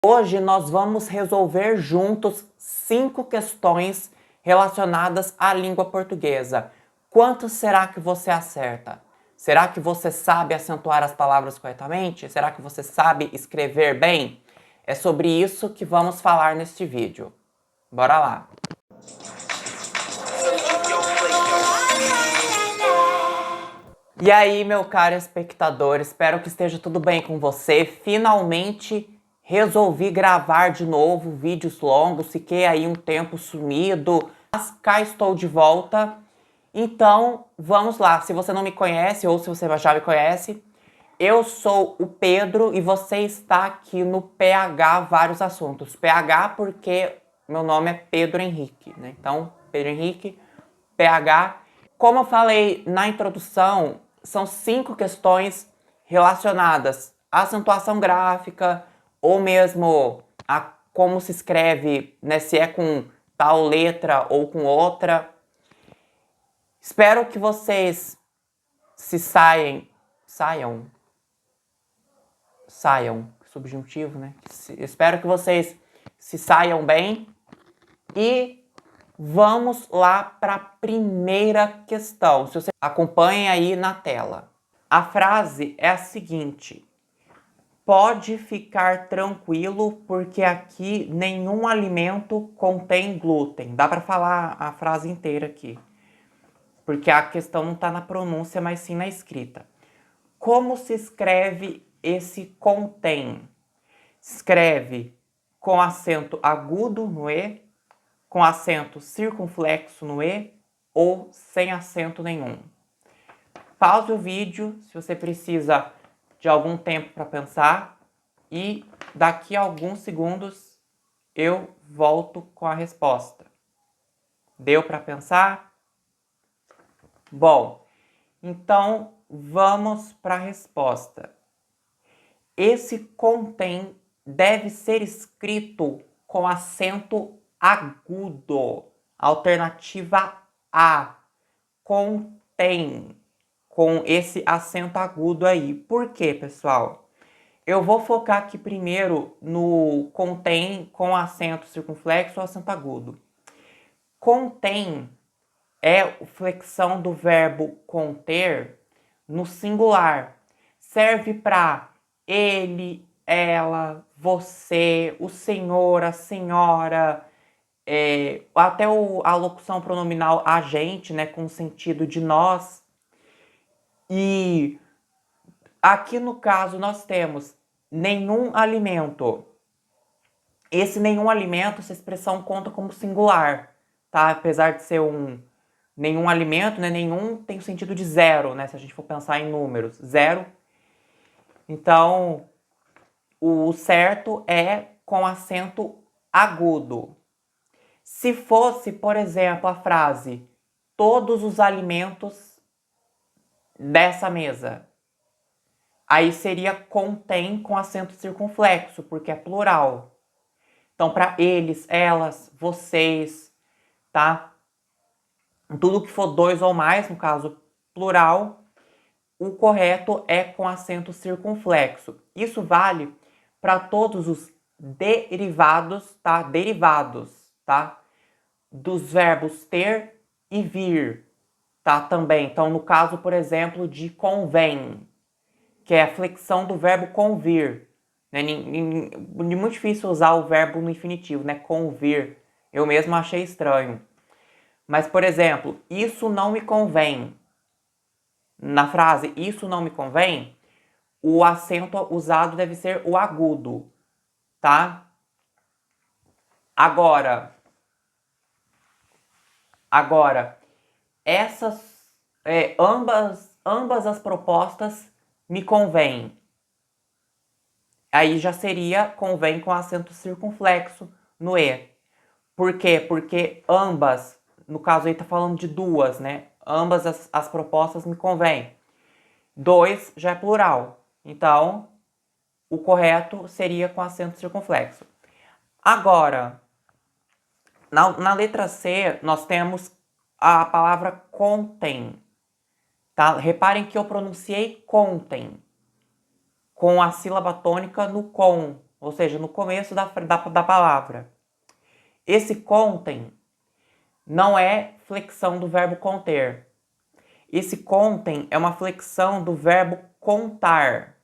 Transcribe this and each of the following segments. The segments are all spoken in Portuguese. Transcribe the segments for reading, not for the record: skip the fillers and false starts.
Hoje nós vamos resolver juntos 5 questões relacionadas à língua portuguesa. Quantos será que você acerta? Será que você sabe acentuar as palavras corretamente? Será que você sabe escrever bem? É sobre isso que vamos falar neste vídeo. Bora lá! E aí, meu caro espectador, espero que esteja tudo bem com você. Finalmente resolvi gravar de novo vídeos longos, fiquei aí um tempo sumido, mas cá estou de volta. Então, vamos lá. Se você não me conhece ou se você já me conhece, eu sou o Pedro e você está aqui no PH Vários Assuntos. PH porque meu nome é Pedro Henrique, né? Então, Pedro Henrique, PH. Como eu falei na introdução, são 5 questões relacionadas à acentuação gráfica ou mesmo a como se escreve, né, se é com tal letra ou com outra. Espero que vocês saiam, subjuntivo, né? Espero que vocês se saiam bem e vamos lá para a primeira questão. Se você acompanhe aí na tela. A frase é a seguinte: pode ficar tranquilo porque aqui nenhum alimento contém glúten. Dá para falar a frase inteira aqui, porque a questão não está na pronúncia, mas sim na escrita. Como se escreve esse contém? Escreve com acento agudo no E, com acento circunflexo no E ou sem acento nenhum. Pause o vídeo se você precisa de algum tempo para pensar e daqui a alguns segundos eu volto com a resposta. Deu para pensar? Bom, então vamos para a resposta. Esse contém deve ser escrito com acento agudo. Alternativa A. Contém. Com esse acento agudo aí. Por quê, pessoal? Eu vou focar aqui primeiro no contém com acento circunflexo ou acento agudo. Contém é flexão do verbo conter no singular. Serve para ele, ela, você, o senhor, a senhora, até a locução pronominal a gente, né, com o sentido de nós. E aqui no caso nós temos nenhum alimento. Esse nenhum alimento, essa expressão conta como singular, tá? Apesar de ser nenhum alimento, né? Nenhum tem o sentido de zero, né? Se a gente for pensar em números, zero. Então, o certo é com acento agudo. Se fosse, por exemplo, a frase todos os alimentos dessa mesa, aí seria contém com acento circunflexo, porque é plural. Então, para eles, elas, vocês, tá? Tudo que for 2 ou mais, no caso plural, o correto é com acento circunflexo. Isso vale para todos os derivados, tá? Derivados, tá? Dos verbos ter e vir, tá? Também. Então, no caso, por exemplo, de convém, que é a flexão do verbo convir. Né? É muito difícil usar o verbo no infinitivo, né? Convir. Eu mesmo achei estranho. Mas, por exemplo, isso não me convém. Na frase isso não me convém, o acento usado deve ser o agudo, tá? Agora, ambas as propostas me convêm. Aí já seria convém com acento circunflexo no E. Por quê? Porque ambas, no caso aí tá falando de duas, né? Ambas as propostas me convêm. 2 já é plural. Então, o correto seria com acento circunflexo. Agora, na letra C, nós temos a palavra contém. Tá? Reparem que eu pronunciei contém, com a sílaba tônica no com. ou seja, no começo da palavra. Esse contem não é flexão do verbo conter. Esse contem é uma flexão do verbo contar.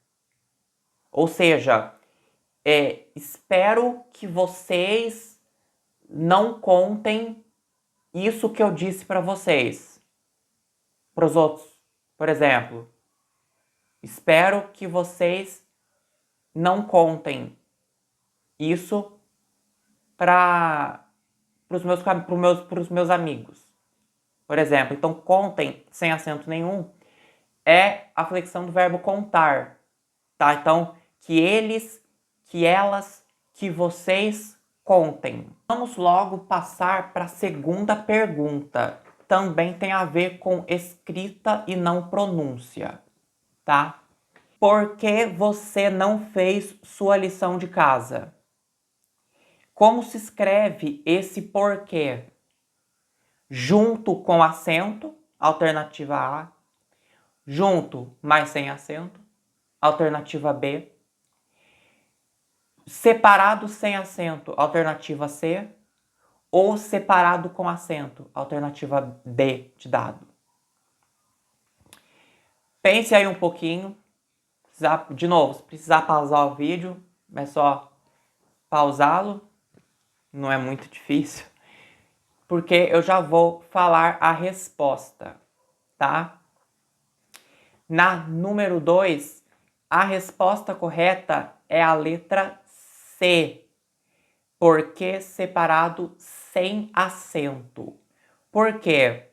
Ou seja, espero que vocês não contem isso que eu disse para vocês. Para os outros, por exemplo. Espero que vocês não contem isso para os meus amigos. Por exemplo, então contem sem acento nenhum é a flexão do verbo contar, tá? Então, que eles, que elas, que vocês contem. Vamos logo passar para a segunda pergunta. Também tem a ver com escrita e não pronúncia, tá? Por que você não fez sua lição de casa? Como se escreve esse porquê? Junto com acento, alternativa A. Junto, mas sem acento, alternativa B. Separado sem acento, alternativa C. Ou separado com acento, alternativa D de dado. Pense aí um pouquinho. De novo, se precisar pausar o vídeo, é só pausá-lo. Não é muito difícil. Porque eu já vou falar a resposta, tá? Na número 2, a resposta correta é a letra C. Porque separado sem acento. Por quê?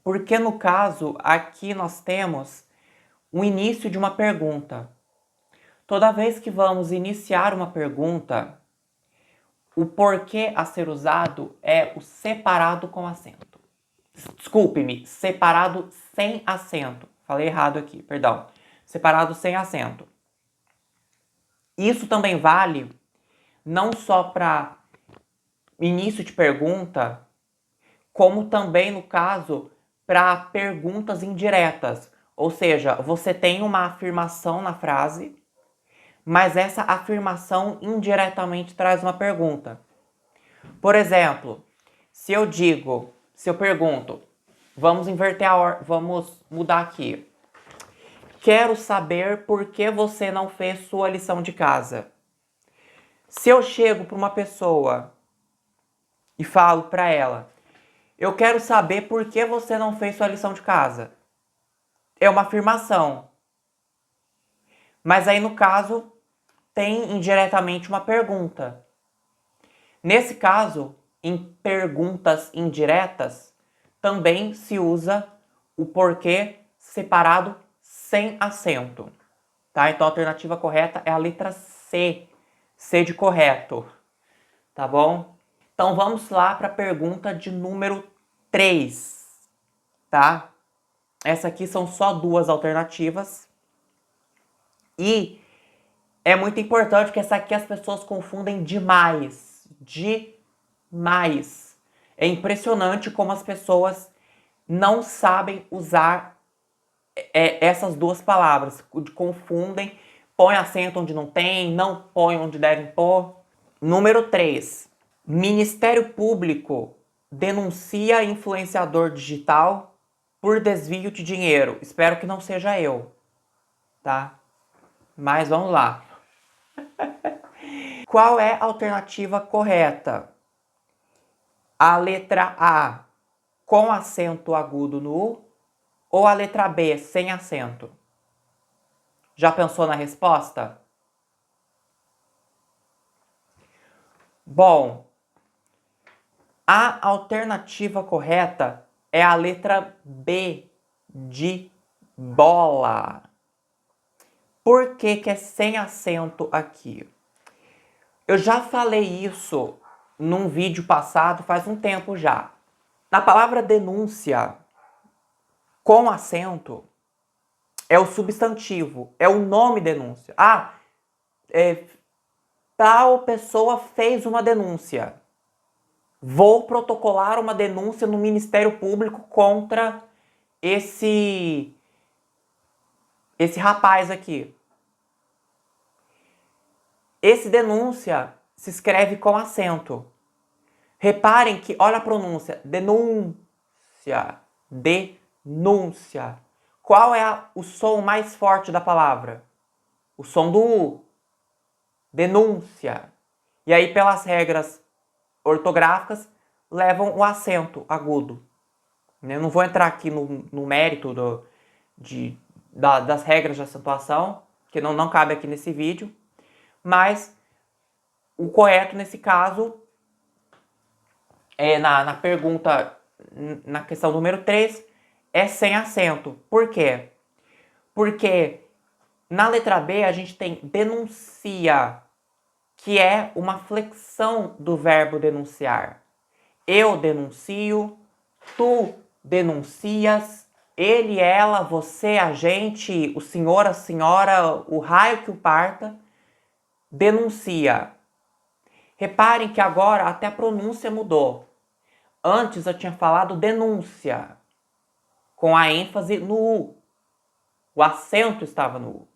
Porque no caso, aqui nós temos o início de uma pergunta. Toda vez que vamos iniciar uma pergunta, o porquê a ser usado é o separado com acento. Desculpe-me, separado sem acento. Falei errado aqui, perdão. Separado sem acento. Isso também vale não só para início de pergunta, como também, no caso, para perguntas indiretas. Ou seja, você tem uma afirmação na frase, mas essa afirmação indiretamente traz uma pergunta. Por exemplo, se eu pergunto, vamos inverter a ordem, vamos mudar aqui. Quero saber por que você não fez sua lição de casa. Se eu chego para uma pessoa e falo para ela, eu quero saber por que você não fez sua lição de casa. É uma afirmação. Mas aí, no caso, tem indiretamente uma pergunta. Nesse caso, em perguntas indiretas, também se usa o porquê separado sem acento. Tá? Então a alternativa correta é a letra C. C de correto. Tá bom? Então vamos lá para a pergunta de número 3. Tá? Essa aqui são só duas alternativas. E é muito importante que essa aqui as pessoas confundem demais. Demais. É impressionante como as pessoas não sabem usar essas duas palavras. Confundem, põe acento onde não tem, não põe onde devem pôr. Número 3. Ministério Público denuncia influenciador digital por desvio de dinheiro. Espero que não seja eu, tá? Mas vamos lá. Qual é a alternativa correta? A letra A, com acento agudo no U, ou a letra B, sem acento? Já pensou na resposta? Bom, a alternativa correta é a letra B, de bola. Por que que é sem acento aqui? Eu já falei isso num vídeo passado, faz um tempo já. Na palavra denúncia, com acento, é o substantivo, é o nome denúncia. Tal pessoa fez uma denúncia. Vou protocolar uma denúncia no Ministério Público contra esse rapaz aqui. Esse denúncia se escreve com acento. Reparem que, olha a pronúncia, denúncia, denúncia. Qual é o som mais forte da palavra? O som do U. Denúncia. E aí, pelas regras ortográficas, levam o acento agudo. Eu não vou entrar aqui no mérito das regras de acentuação, que não cabe aqui nesse vídeo, mas o correto nesse caso é na pergunta, na questão número 3, é sem acento. Por quê? Porque na letra B a gente tem denuncia, que é uma flexão do verbo denunciar. Eu denuncio, tu denuncias, ele, ela, você, a gente, o senhor, a senhora, o raio que o parta, denuncia. Reparem que agora até a pronúncia mudou. Antes eu tinha falado denúncia, com a ênfase no U. O acento estava no U.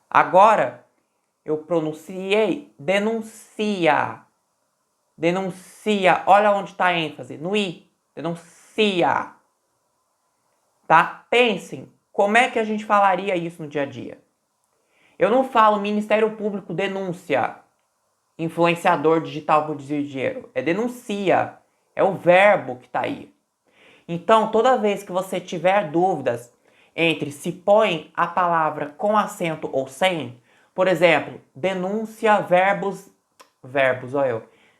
Agora eu pronunciei denuncia. Denuncia. Olha onde está a ênfase. No I. Denuncia. Tá? Pensem, como é que a gente falaria isso no dia a dia? Eu não falo Ministério Público denúncia, influenciador digital por desvio de dinheiro. É denuncia. É o verbo que está aí. Então, toda vez que você tiver dúvidas entre se põe a palavra com acento ou sem, por exemplo, denúncia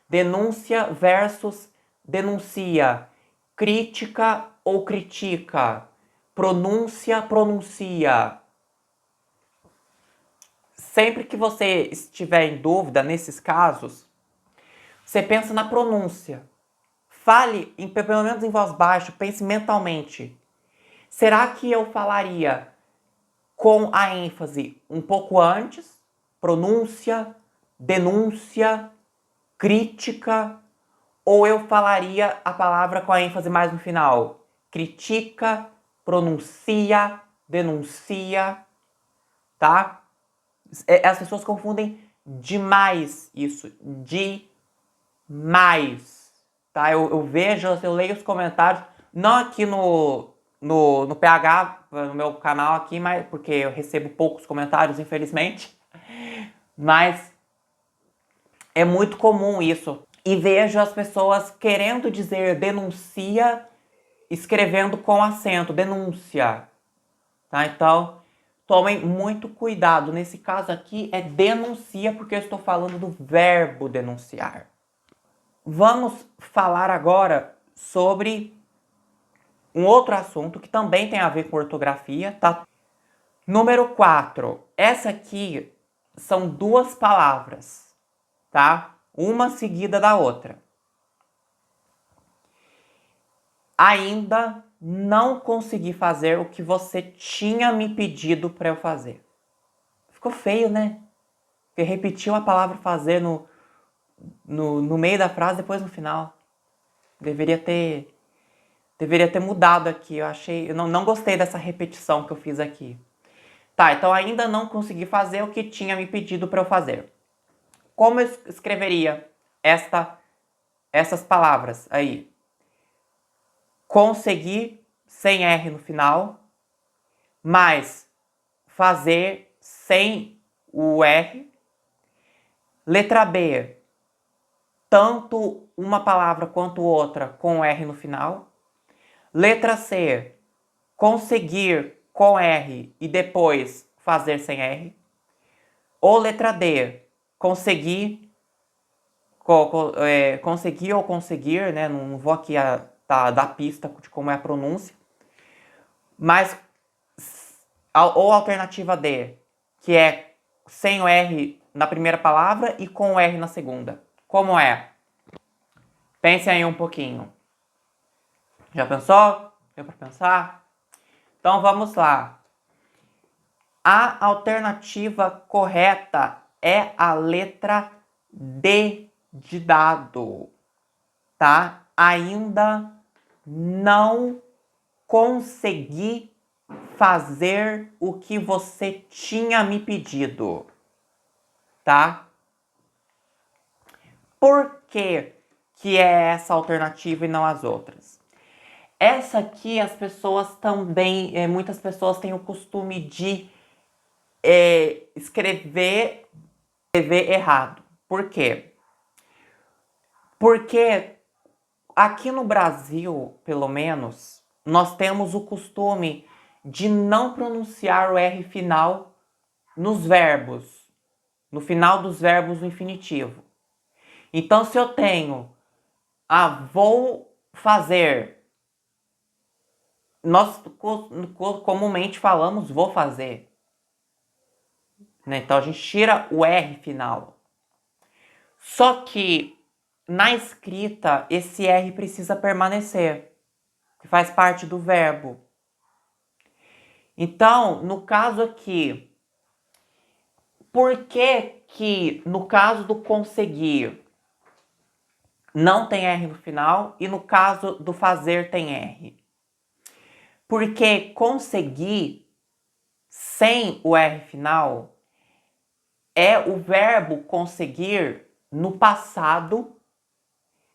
denúncia versus denuncia, crítica ou critica, pronúncia, pronuncia. Sempre que você estiver em dúvida nesses casos, você pensa na pronúncia. Fale, pelo menos em voz baixa, pense mentalmente. Será que eu falaria com a ênfase um pouco antes? Pronúncia, denúncia, crítica? Ou eu falaria a palavra com a ênfase mais no final? Critica, pronuncia, denuncia, tá? As pessoas confundem demais isso. Demais. Tá? Eu vejo, eu leio os comentários, não aqui no PH, no meu canal aqui, mas, porque eu recebo poucos comentários, infelizmente. Mas é muito comum isso. E vejo as pessoas querendo dizer denuncia, escrevendo com acento, denúncia. Tá? Então, tomem muito cuidado. Nesse caso aqui é denuncia, porque eu estou falando do verbo denunciar. Vamos falar agora sobre um outro assunto que também tem a ver com ortografia, tá? Número 4. Essa aqui são duas palavras, tá? Uma seguida da outra. Ainda não consegui fazer o que você tinha me pedido para eu fazer. Ficou feio, né? Porque repetiu a palavra fazer no meio da frase, depois no final. Deveria ter mudado aqui. Eu não gostei dessa repetição que eu fiz aqui. Tá, então ainda não consegui fazer o que tinha me pedido para eu fazer. Como eu escreveria essas palavras aí? Conseguir sem R no final, mais fazer sem o R. Letra B, tanto uma palavra quanto outra com R no final. Letra C, conseguir com R e depois fazer sem R. Ou letra D, conseguir ou conseguir, né? Não vou aqui dar pista de como é a pronúncia. Mas, ou alternativa D, que é sem o R na primeira palavra e com o R na segunda. Como é? Pense aí um pouquinho. Já pensou? Deu para pensar? Então vamos lá. A alternativa correta é a letra D de dado, tá? Ainda não consegui fazer o que você tinha me pedido. tá? Por que é essa alternativa e não as outras? Essa aqui as pessoas também, muitas pessoas têm o costume de escrever errado. Por quê? Porque aqui no Brasil, pelo menos, nós temos o costume de não pronunciar o R final nos verbos, no final dos verbos no infinitivo. Então, se eu tenho vou fazer, nós comumente falamos vou fazer, né? Então a gente tira o R final. Só que na escrita esse R precisa permanecer, que faz parte do verbo. Então, no caso aqui, por que no caso do conseguir não tem R no final e no caso do fazer tem R? Porque conseguir sem o R final é o verbo conseguir no passado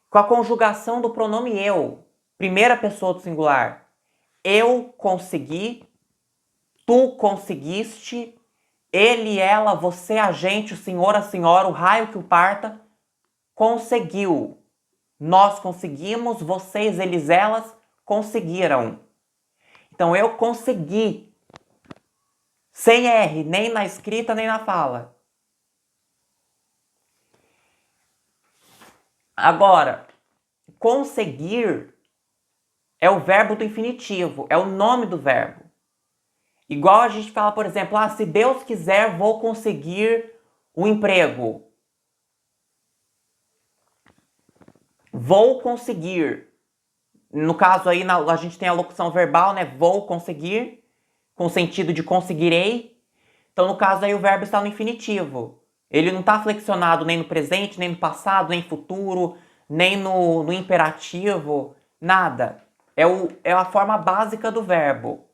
com a conjugação do pronome eu, primeira pessoa do singular. Eu consegui, tu conseguiste, ele, ela, você, a gente, o senhor, a senhora, o raio que o parta, conseguiu. Nós conseguimos, vocês, eles, elas conseguiram. Então eu consegui. Sem R, nem na escrita, nem na fala. Agora, conseguir é o verbo do infinitivo, é o nome do verbo. Igual a gente fala, por exemplo, se Deus quiser, vou conseguir um emprego. Vou conseguir. No caso aí, a gente tem a locução verbal, né? Vou conseguir, com o sentido de conseguirei. Então, no caso aí, o verbo está no infinitivo. Ele não está flexionado nem no presente, nem no passado, nem no futuro, nem no imperativo, nada. É a forma básica do verbo.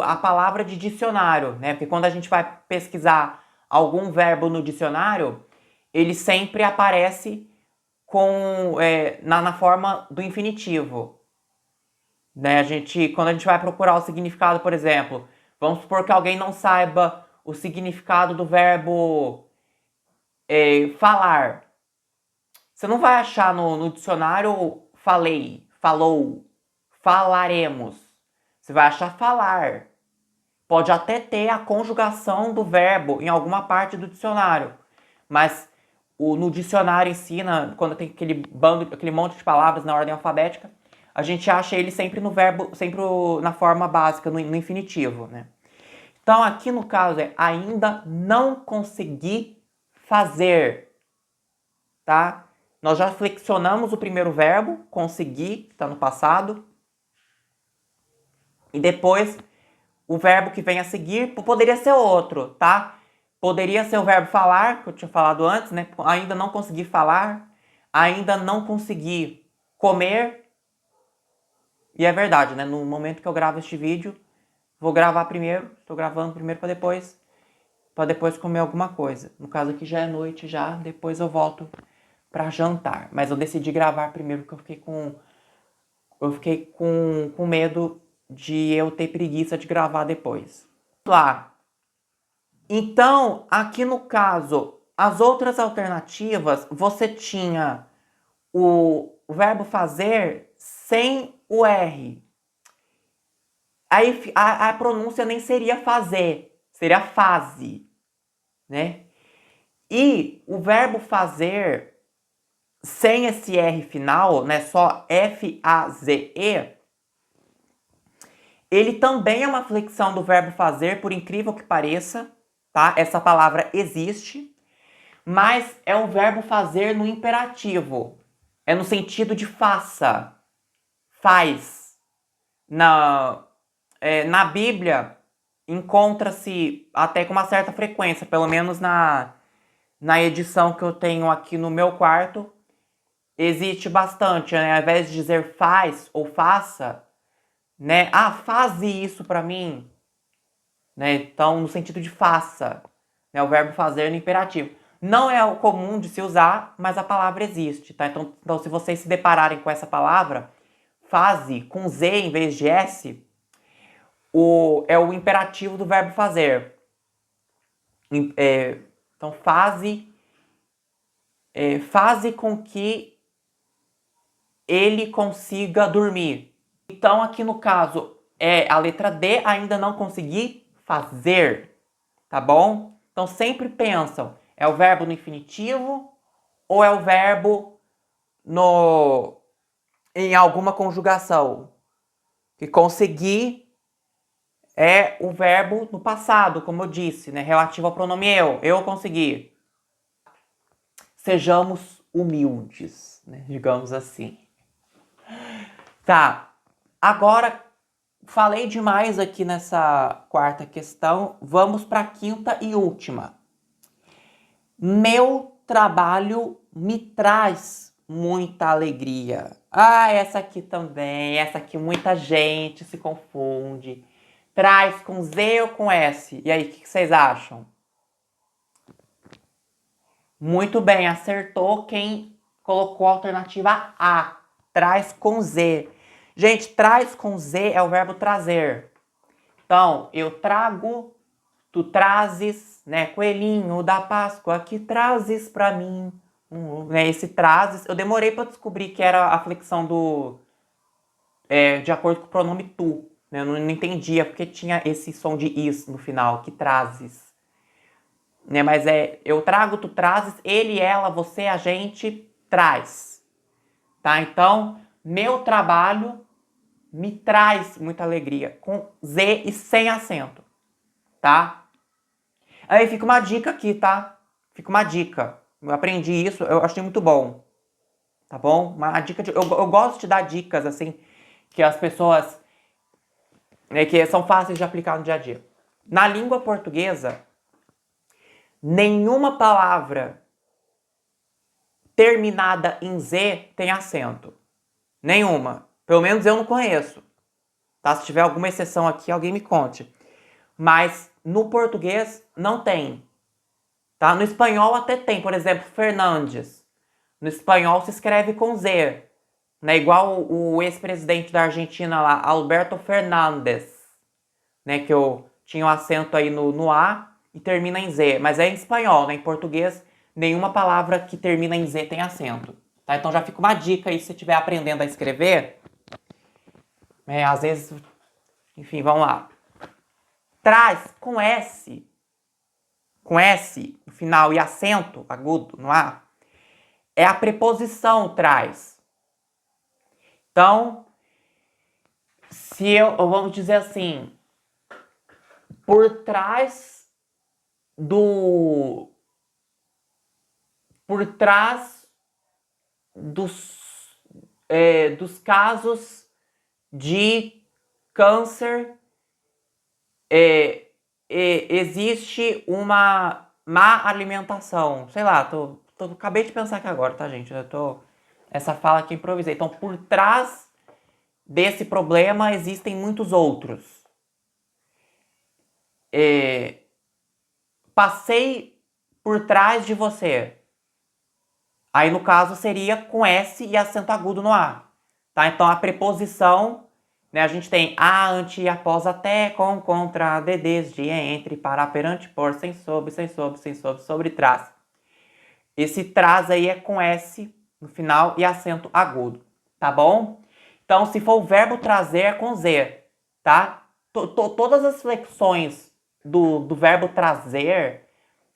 A palavra de dicionário, né? Porque quando a gente vai pesquisar algum verbo no dicionário, ele sempre aparece na forma do infinitivo. Né? Quando a gente vai procurar o significado, por exemplo, vamos supor que alguém não saiba o significado do verbo falar. Você não vai achar no dicionário falei, falou, falaremos. Você vai achar falar. Pode até ter a conjugação do verbo em alguma parte do dicionário, mas no dicionário ensina, quando tem aquele monte de palavras na ordem alfabética, a gente acha ele sempre no verbo, sempre na forma básica, no infinitivo, né? Então aqui no caso ainda não consegui fazer, tá? Nós já flexionamos o primeiro verbo, conseguir, que está no passado, e depois o verbo que vem a seguir poderia ser outro, tá? Poderia ser o verbo falar, que eu tinha falado antes, né? Ainda não consegui falar, ainda não consegui comer. E é verdade, né? No momento que eu gravo este vídeo, vou gravar primeiro, estou gravando primeiro para depois comer alguma coisa. No caso aqui já é noite já, depois eu volto para jantar. Mas eu decidi gravar primeiro porque eu fiquei com medo de eu ter preguiça de gravar depois. Lá. Então, aqui no caso, as outras alternativas, você tinha o verbo fazer sem o R. Aí a pronúncia nem seria fazer, seria fase, né? E o verbo fazer sem esse R final, né, só F-A-Z-E, ele também é uma flexão do verbo fazer, por incrível que pareça, tá? Essa palavra existe, mas é um verbo fazer no imperativo. É no sentido de faça, faz. Na Bíblia, encontra-se até com uma certa frequência, pelo menos na edição que eu tenho aqui no meu quarto, existe bastante, né? Ao invés de dizer faz ou faça, né? Faze isso pra mim, né? Então, no sentido de faça. né? O verbo fazer no imperativo. Não é o comum de se usar, mas a palavra existe, tá? Então se vocês se depararem com essa palavra, faze com Z em vez de S, é o imperativo do verbo fazer. Então, faze com que ele consiga dormir. Então, aqui no caso, a letra D, ainda não consegui fazer, tá bom? Então, sempre pensam, é o verbo no infinitivo ou é o verbo em alguma conjugação? Que conseguir é o verbo no passado, como eu disse, né? Relativo ao pronome eu. Eu consegui. Sejamos humildes, né? Digamos assim. Tá. Agora, falei demais aqui nessa quarta questão. Vamos para a quinta e última. Meu trabalho me traz muita alegria. Ah, essa aqui também. Essa aqui muita gente se confunde. Traz com Z ou com S? E aí, o que vocês acham? Muito bem, acertou quem colocou a alternativa A. Traz com Z. Gente, traz com Z é o verbo trazer. Então, eu trago, tu trazes, né? Coelhinho da Páscoa, que trazes pra mim. Né, esse trazes, eu demorei pra descobrir que era a flexão de acordo com o pronome tu. Né? Eu não entendia porque tinha esse som de is no final, que trazes. Né? Mas eu trago, tu trazes, ele, ela, você, a gente traz. Tá? Então, meu trabalho me traz muita alegria. Com Z e sem acento. Tá? Aí fica uma dica aqui, tá? Fica uma dica. Eu aprendi isso, eu achei muito bom. Tá bom? Uma dica eu gosto de dar dicas, assim, que as pessoas... que são fáceis de aplicar no dia a dia. Na língua portuguesa, nenhuma palavra terminada em Z tem acento. Nenhuma. Pelo menos eu não conheço. Tá? Se tiver alguma exceção aqui, alguém me conte. Mas no português não tem. Tá? No espanhol até tem. Por exemplo, Fernandes. No espanhol se escreve com Z. Né? Igual o ex-presidente da Argentina lá, Alberto Fernandes. Né? Que eu tinha o acento aí no A e termina em Z. Mas é em espanhol, né? Em português, nenhuma palavra que termina em Z tem acento. Tá? Então já fica uma dica aí se você estiver aprendendo a escrever. Às vezes, enfim, vamos lá. Traz com S no final e acento agudo no A, é a preposição traz. Então, se vamos dizer assim, por trás dos casos de câncer, existe uma má alimentação. Sei lá, acabei de pensar aqui agora, tá, gente? Essa fala aqui improvisei. Então, por trás desse problema existem muitos outros. Passei por trás de você. Aí, no caso, seria com S e acento agudo no A. Tá? Então, a preposição, né, a gente tem a, ante, após, até, com, contra, de, desde, entre, para, perante, por, sem, sobre, sobre, trás. Esse trás aí é com S no final e acento agudo, tá bom? Então, se for o verbo trazer, é com Z, tá? Todas as flexões do verbo trazer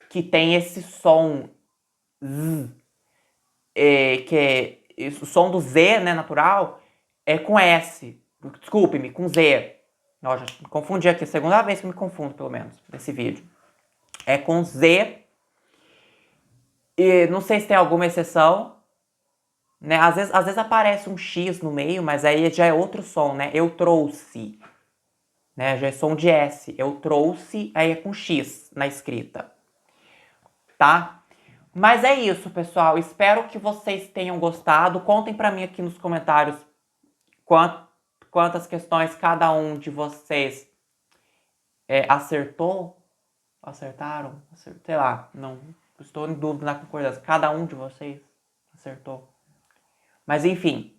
que tem esse som Z, que é o som do Z, né, natural, é com S. Desculpe-me, com Z. Ó, já me confundi aqui, segunda vez que me confundo, pelo menos, nesse vídeo. É com Z. E não sei se tem alguma exceção, né? Às vezes aparece um X no meio, mas aí já é outro som, né? Eu trouxe, né? Já é som de S. Eu trouxe, aí é com X na escrita, tá? Mas é isso, pessoal. Espero que vocês tenham gostado. Contem pra mim aqui nos comentários quantas questões cada um de vocês acertou, Acertaram? Sei lá, não estou em dúvida na concordância. Cada um de vocês acertou. Mas enfim,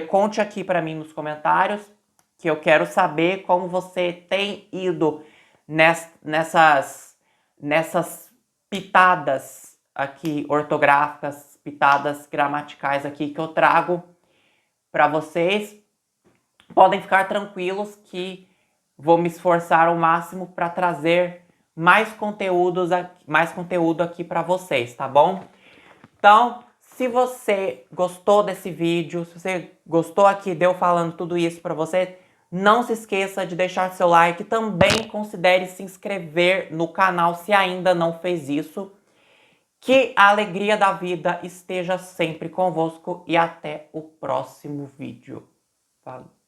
conte aqui para mim nos comentários que eu quero saber como você tem ido nessas pitadas aqui ortográficas, pitadas gramaticais aqui que eu trago para vocês. Podem ficar tranquilos que vou me esforçar ao máximo para trazer mais conteúdo aqui para vocês, tá bom? Então, se você gostou desse vídeo, se você gostou aqui de eu falando tudo isso para você, não se esqueça de deixar seu like. Também considere se inscrever no canal se ainda não fez isso. Que a alegria da vida esteja sempre convosco e até o próximo vídeo. Valeu!